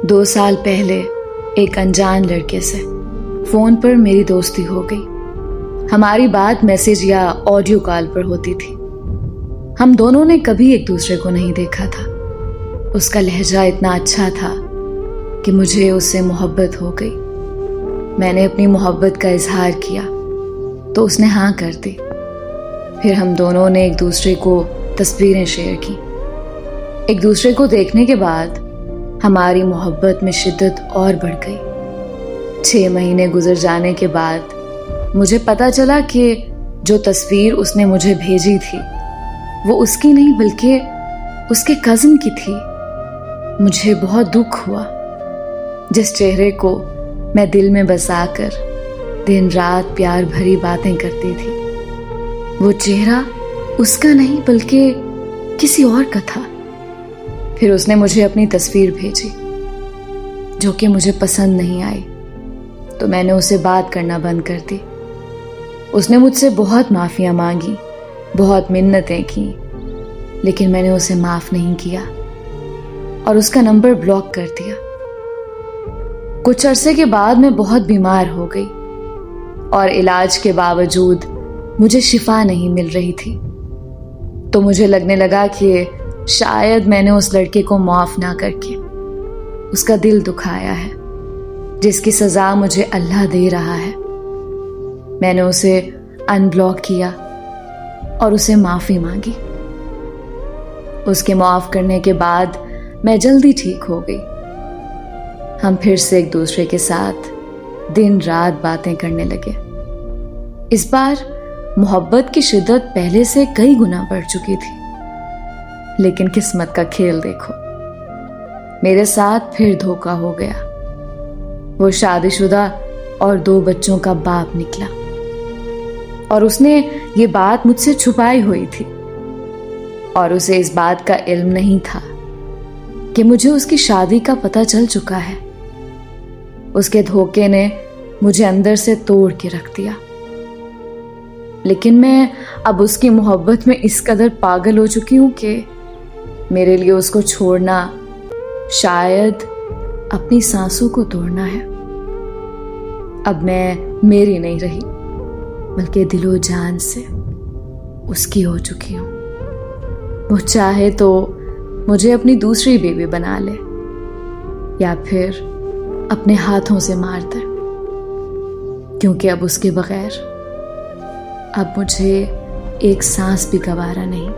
2 साल पहले एक अनजान लड़के से फ़ोन पर मेरी दोस्ती हो गई। हमारी बात मैसेज या ऑडियो कॉल पर होती थी। हम दोनों ने कभी एक दूसरे को नहीं देखा था। उसका लहजा इतना अच्छा था कि मुझे उससे मोहब्बत हो गई। मैंने अपनी मोहब्बत का इजहार किया तो उसने हाँ कर दी। फिर हम दोनों ने एक दूसरे को तस्वीरें शेयर की। एक दूसरे को देखने के बाद हमारी मोहब्बत में शिद्दत और बढ़ गई। 6 महीने गुजर जाने के बाद मुझे पता चला कि जो तस्वीर उसने मुझे भेजी थी वो उसकी नहीं बल्कि उसके कज़न की थी। मुझे बहुत दुख हुआ। जिस चेहरे को मैं दिल में बसाकर दिन रात प्यार भरी बातें करती थी, वो चेहरा उसका नहीं बल्कि किसी और का था। फिर उसने मुझे अपनी तस्वीर भेजी जो कि मुझे पसंद नहीं आई, तो मैंने उसे बात करना बंद कर दी। उसने मुझसे बहुत माफ़ियाँ मांगी, बहुत मिन्नतें की, लेकिन मैंने उसे माफ़ नहीं किया और उसका नंबर ब्लॉक कर दिया। कुछ अरसे के बाद मैं बहुत बीमार हो गई और इलाज के बावजूद मुझे शिफा नहीं मिल रही थी। तो मुझे लगने लगा कि शायद मैंने उस लड़के को माफ़ ना करके उसका दिल दुखाया है, जिसकी सज़ा मुझे अल्लाह दे रहा है। मैंने उसे अनब्लॉक किया और उसे माफ़ी मांगी। उसके माफ़ करने के बाद मैं जल्दी ठीक हो गई। हम फिर से एक दूसरे के साथ दिन रात बातें करने लगे। इस बार मोहब्बत की शिद्दत पहले से कई गुना बढ़ चुकी थी। लेकिन किस्मत का खेल देखो, मेरे साथ फिर धोखा हो गया। वो शादीशुदा और 2 बच्चों का बाप निकला और उसने ये बात मुझसे छुपाई हुई थी और उसे इस बात का इल्म नहीं था कि मुझे उसकी शादी का पता चल चुका है। उसके धोखे ने मुझे अंदर से तोड़ के रख दिया। लेकिन मैं अब उसकी मोहब्बत में इस कदर पागल हो चुकी हूं कि मेरे लिए उसको छोड़ना शायद अपनी सांसों को तोड़ना है। अब मैं मेरी नहीं रही बल्कि दिलो जान से उसकी हो चुकी हूं। वो चाहे तो मुझे अपनी दूसरी बीवी बना ले या फिर अपने हाथों से मार दे, क्योंकि अब उसके बगैर अब मुझे एक सांस भी गवारा नहीं।